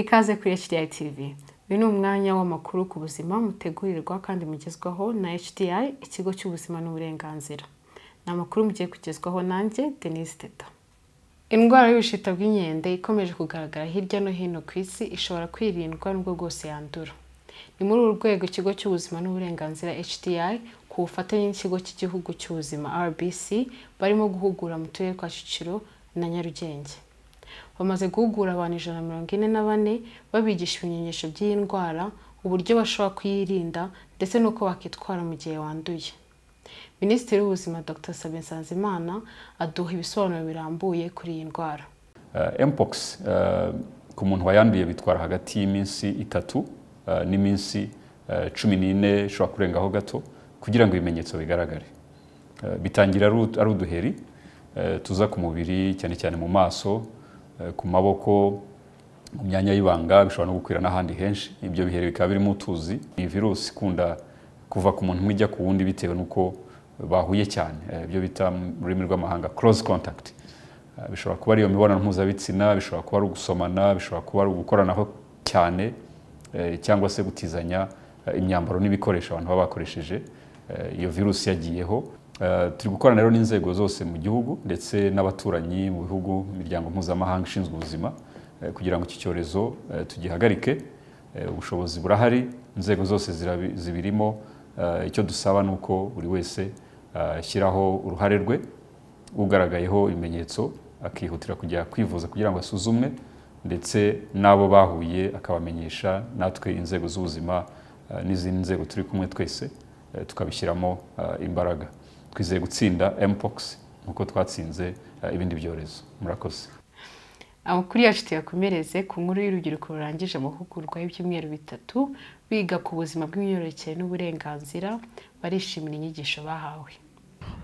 Ikaze kuri HDI TV. Uyu ni umwanya w'amakuru ku buzima mutegurirwa kandi mugezwaho na HDI, ikigo cy'ubuzima n'uburenganzira. Ni amakuru mugiye kugezwaho nanjye Denise Teta. Indwara y'ubushita bw'inkende ikomeje kugaragara hirya no hino ku isi ishobora kwirindwa nubwo bwose yandura. Ni muri uru rwego ikigo cy'ubuzima n'uburenganzira HDI ku bufatanye n'ikigo cy'igihugu cy'ubuzima RBC barimo guhugura mu turere twa Kicukiro na Nyarugenge. Bamaze guhugura abantu 144 babigisha ibimenyetso by'iyi ndwara, uburyo bashobora kuyirinda ndetse n'uko bakitwara mu gihe wanduye. Minisitiri w'ubuzima Dr. Sabin Nsanzimana aduha ibisobanuro birambuye kuri iyi ndwara. Mpox ku muntu wayanduye bitwara hagati y'iminsi 3 n'iminsi 14 ishobora kurengaho gato kugira ngo ibimenyetso bigaragare. Bitangira ari uduheri tuza ku mubiri cyane cyane mu maso, ku maboko, mu myanya y'ibanga, bishobora no gukwira n'ahandi henshi. Ibyo biheri bikaba birimo utuzi. Iyi virusi ikunda kuva ku muntu ijya ku wundi bitewe nuko bahuye cyane, ibyo bita mu rurimi rw'amahanga close contact. Bishobora kuba ari iyo mibonano mpuzabitsina, bishobora kuba ari ugusomana, bishobora kuba ari ugukoranaho cyane, cyangwa se gutizanya imyambaro n'ibikoresho abantu baba bakoresheje iyo virusi yagiyeho. Turi gukorana rero n'inzego zose mu gihugu ndetse n'abaturanyi mu bihugu, imiryango mpuzamahanga ishinzwe ubuzima kugira ngo iki cyorezo tugihagarike. Ubushobozi burahari, inzego zose zibirimo. Icyo dusaba nuko buri wese ashyiraho uruhare rwe, ugaragayeho ibimenyetso akihutira kujya kwivuza kugira ngo asuzumwe, ndetse n'abo bahuye akabamenyesha, natwe inzego z'ubuzima n'izindi nzego turi kumwe twese tukabishyiramo imbaraga. Twizeye gutsinda Mpox nkuko twatsinze ibindi byorezo. Murakoze. Amakuru yacu tuyakomereze ku nkuru y'urubyiruko rurangije amahugurwa y'ibyumweru 3 biga ku buzima bw'imyororokere n'uburenganzira, barishimira inyigisho bahawe.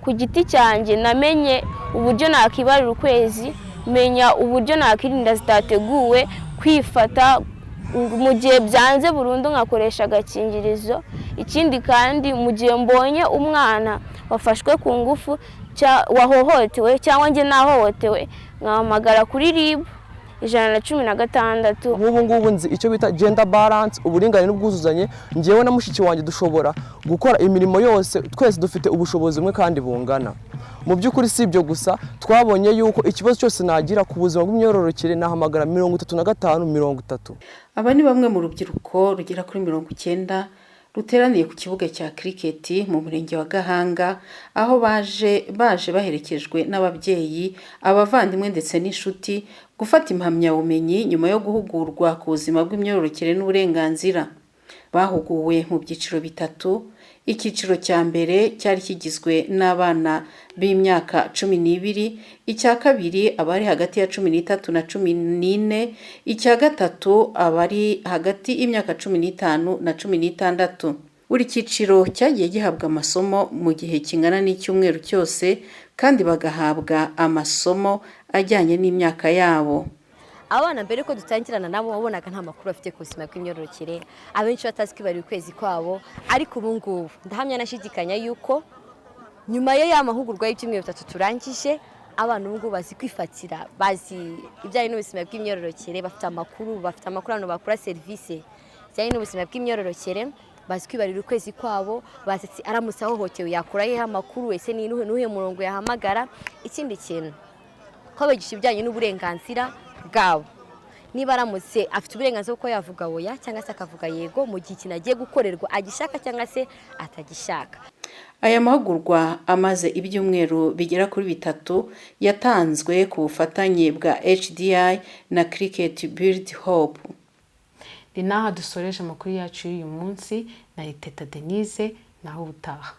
Ku giti cyanjye namenye uburyo nakibarira ukwezi, menya uburyo nakirinda zitateguwe, kwifata mu gihe byanze burundu nkakoresha agakingirizo. Ikindi kandi mu gihe mbonye umwana wafashwe ku ngufu wahohotewe cyangwa nge nahohotewe, nkahamagara kuri RIB 116. Nk'ubu ngubu nzi icyo bita gender balance, uburinganire n'ubwuzuzanye. Ngewe na mushiki wanjye dushobora gukora imirimo yose, twese dufite ubushobozi bumwe kandi bungana. Mu by'ukuri si ibyo gusa, twabonye yuko ikibazo cyose nagira ku buzima bw'imyororokere nahamagara 35 30. Aba ni bamwe mu rubyiruko rugera kuri 90 ruteraniye ku kibuga cya cricket mu murenge wa Gahanga, aho baje baherekejwe n'ababyeyi, abavandimwe ndetse n'inshuti gufata impamyabumenyi nyuma yo guhugurwa ku buzima bw'imyororokere n'uburenganzira. Bahuguwe mu byiciro 3. Icyiciro cya mbere cyari kigizwe n'abana b'imyaka 12, icya kabiri abari hagati ya 13 na 14, icya gatatu abari hagati y'imyaka 15 na 16. Buri cyiciro cyagiye gihabwa amasomo mu gihe kingana n'icyumweru cyose, kandi bagahabwa amasomo ajyanye n'imyaka yabo. Abana mbere ko dutangirana nabo wabonaga nta makuru afite ku buzima bw'imyororokere, abenshi batazi kwibara ukwezi kwabo. Ariko ubu ngubu ndahamya nashidikanya yuko nyuma y'amahugurwa y'ibyumweru 3 turangije, abana ubu ngubu bazi kwifatira, bazi ibijyanye n'ubuzima bw'imyororokere, bafite amakuru hano bakora serivisi zijyanye n'ubuzima bw'imyororokere, bazi kwibarira ukwezi kwabo, bazi aramutse ahohotewe yakura yeho amakuru, ese ni nuhe murongo yahamagara. Ikindi kintu ko bagisha ibijyanye n'uburenganzira bwabo, niba aramutse afite uburenganzira bwo yavuga oya cyangwa se akavuga yego mu gihe kinagiye gukorerwa agishaka cyangwa se atagishaka. Aya mahugurwa amaze ibyumweru bigera kuri 3 yatanzwe ku bufatanye bwa HDI na Cricket Build Hope. Ni naha dusoreje amakuru yacu y'uyu munsi. Na Teta Denise, naho ubutaha.